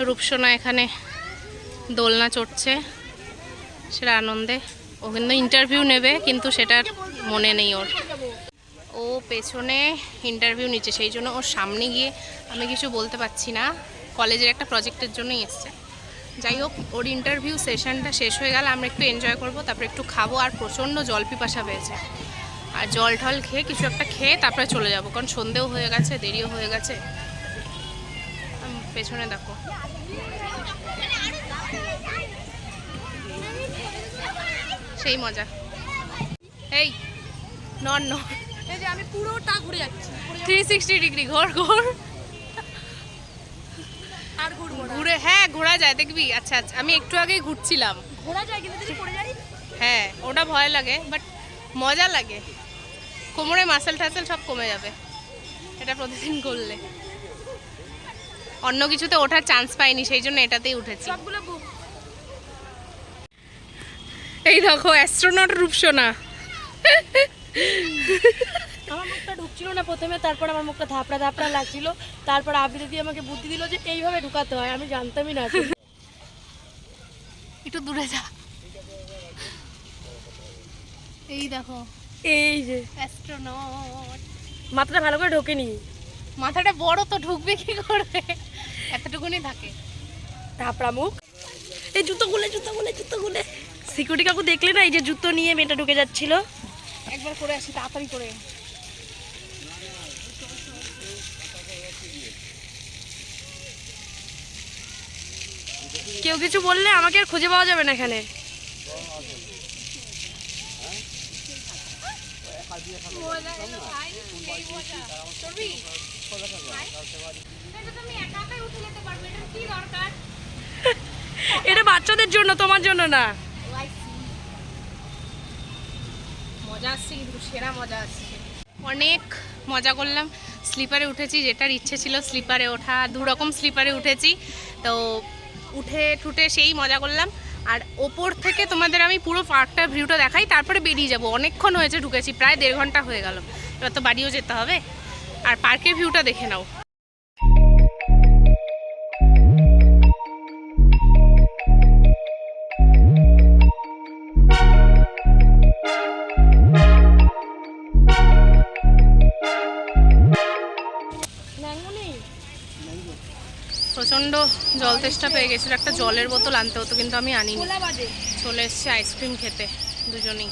রূপসোনা এখানে দোলনা চড়ছে, সেটা আনন্দে। ও কিন্তু ইন্টারভিউ নেবে, কিন্তু সেটার মনে নেই ওর। ও পেছনে ইন্টারভিউ নিচ্ছে, সেই জন্য ওর সামনে গিয়ে আমি কিছু বলতে পারছি না। কলেজের একটা প্রজেক্টের জন্যই এসছে। যাই হোক, ওর ইন্টারভিউ সেশনটা শেষ হয়ে গেলে আমরা একটু এনজয় করব, তারপরে একটু খাবো। আর প্রচণ্ড জল পিপাসা পেয়েছে, আর জল ঢল খেয়ে কিছু একটা খেয়ে তারপরে চলে যাবো, কারণ সন্ধেও হয়ে গেছে, দেরিও হয়ে গেছে। পেছনে দেখো, সেই মজা। এই নন নন, এই যে আমি পুরোটা ঘুরে যাচ্ছি, 360 ডিগ্রি ঘোর ঘোর। আর ঘুরবো না। ঘুরে, হ্যাঁ ঘোরা যায়, দেখবি। আচ্ছা আচ্ছা, আমি একটু আগেই ঘুরছিলাম। ঘোরা যায় কিন্তু যদি পড়ে যাই? হ্যাঁ, ওটা ভয় লাগে, বাট মজা লাগে। কোমরে মাসেল টাসেল সব কমে যাবে এটা প্রতিদিন করলে। অন্য কিছুতে ওঠার চান্স পাইনি, সেই জন্য এটাতেই উঠেছি। সবগুলো এই দেখো অ্যাস্ট্রোনট রূপসোনা। আমার মুখটা ঢুকছিল না প্রথমে, তারপর আমার মুখটা ধাপড়া ধাপড়া লাগছিল, তারপর আবির দিয়ে আমাকে বুদ্ধি দিল যে এইভাবে ঢুকাতে হয়, আমি জানতামই না। একটু দূরে যা। এই দেখো, এই যে অ্যাস্ট্রোনট। মাথাটা ভালো করে ঢোকেনি। মাথাটা বড় তো, ঢুকবে কি করে? এতটুকুনি থাকে। ধাপড়া মুখ। এই জুতো খুলে জুতো খুলে জুতো খুলে। সিকিউরিটি কাকু দেখলে না, এই যে জুতো নিয়ে মেয়েটা ঢুকে যাচ্ছিল। একবার করে আসি, তাড়াতাড়ি করে। কেউ কিছু বললে আমাকে আর খুঁজে পাওয়া যাবে না এখানে। এটা বাচ্চাদের জন্য, তোমার জন্য না। মজা আসছে, কিন্তু সেরা মজা আসছে। অনেক মজা করলাম। স্লিপারে উঠেছি, যেটার ইচ্ছে ছিল স্লিপারে ওঠা, 2 রকম স্লিপারে উঠেছি। তো উঠে ঠুটে সেই মজা করলাম। আর ওপর থেকে তোমাদের আমি পুরো পার্কটার ভিউটা দেখাই, তারপরে বেরিয়ে যাব। অনেকক্ষণ হয়েছে ঢুকেছি, প্রায় 1.5 ঘন্টা হয়ে গেল। এবার তো বাড়িও যেতে হবে। আর পার্কের ভিউটা দেখে নাও। প্রচণ্ড জল তেষ্টা পেয়ে গেছিলো, একটা জলের বোতল আনতে হতো, কিন্তু আমি আনিনি। চলে এসছি আইসক্রিম খেতে দুজনেই।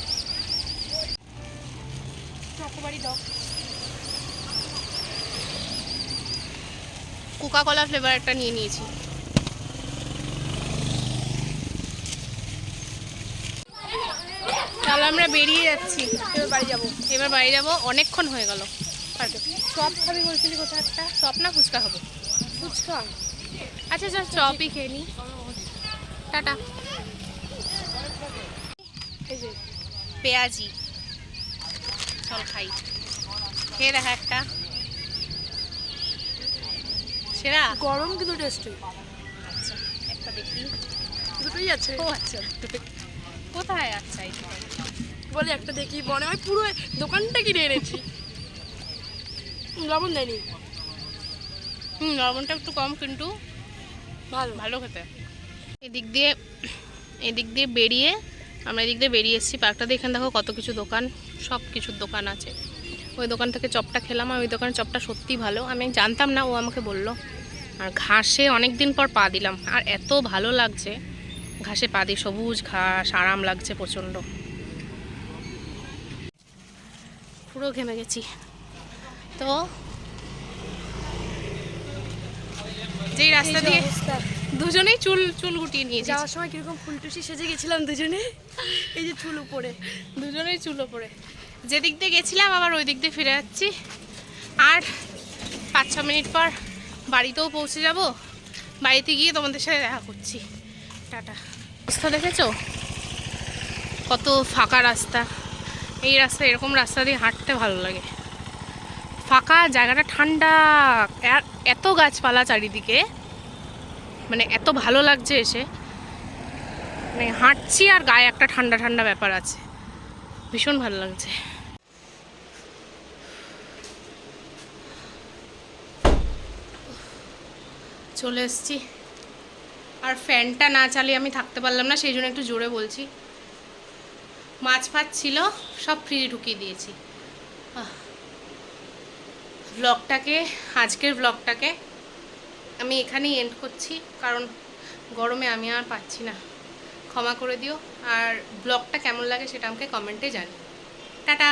কোকা কোলা ফ্লেভার একটা নিয়ে নিয়েছি। তাহলে আমরা বেরিয়ে যাচ্ছি, এবার বাড়ি যাবো। অনেকক্ষণ হয়ে গেল পার্কে। চপ খাবি বলছিলি, কোথাও একটা চপ না ফুচকা খাবো? ফুচকা। আচ্ছা চল চপই খেয়ে নিই। টাটা। এই যে পেঁয়াজি, চল খাই। খেয়ে দেখা একটা, সেরা গরম কিন্তু টেস্টি। আচ্ছা একটা দেখি। দুটোই আছে। ও আচ্ছা, কোথায়? আচ্ছা এই বলে একটা দেখি, মনে হয় পুরো দোকানটা কিনে এনেছি। লবণ দেয়নি। লবণটা একটু কম, কিন্তু ভালো ভালো খেতে। এদিক দিয়ে বেরিয়ে আমরা এদিক দিয়ে বেরিয়ে এসেছি পার্কটা। এখানে দেখো কত কিছু দোকান, সব কিছুর দোকান আছে। ওই দোকান থেকে চপটা খেলাম, আর ওই দোকানের চপটা সত্যি ভালো, আমি জানতাম না, ও আমাকে বললো। আর ঘাসে অনেক দিন পর পা দিলাম, আর এত ভালো লাগছে ঘাসে পা দিয়ে, সবুজ ঘাস, আরাম লাগছে প্রচণ্ড। পুরো ঘেমে গেছি। তো যেই রাস্তা দিয়ে দুজনেই চুল গুটিয়ে নিয়েছি। যাওয়ার সময় কিরকম ফুলটুসি সেজে গেছিলাম দুজনে। এই যে চুল উপরে, দুজনেই চুল উপরে। যেদিক দিয়ে গেছিলাম আবার ওই দিক দিয়ে ফিরে যাচ্ছি। আর 5-6 মিনিট পর বাড়িতেও পৌঁছে যাব। বাড়িতে গিয়ে তোমাদের সাথে দেখা করছি। টাটা। রাস্তা দেখেছো কত ফাঁকা রাস্তা? এই রাস্তা, এরকম রাস্তা দিয়ে হাঁটতে ভালো লাগে। ফাঁকা জায়গাটা, ঠান্ডা, আর এত গাছপালা চারিদিকে, মানে এত ভালো লাগছে এসে। মানে হাঁটছি আর গায়ে একটা ঠান্ডা ঠান্ডা ব্যাপার আছে, ভীষণ ভালো লাগছে। চলে এসছি আর ফ্যানটা না চালিয়ে আমি থাকতে পারলাম না, সেই জন্য একটু জোরে বলছি। মাছ ফাছ ছিল সব ফ্রিজে ঢুকিয়ে দিয়েছি। আজকের ব্লগটাকে আমি এখানেই এন্ড করছি, কারণ গরমে আমি আর পাচ্ছি না। ক্ষমা করে দিও, আর ব্লগটা কেমন লাগে সেটা আমাকে কমেন্টে জানিও। টাটা।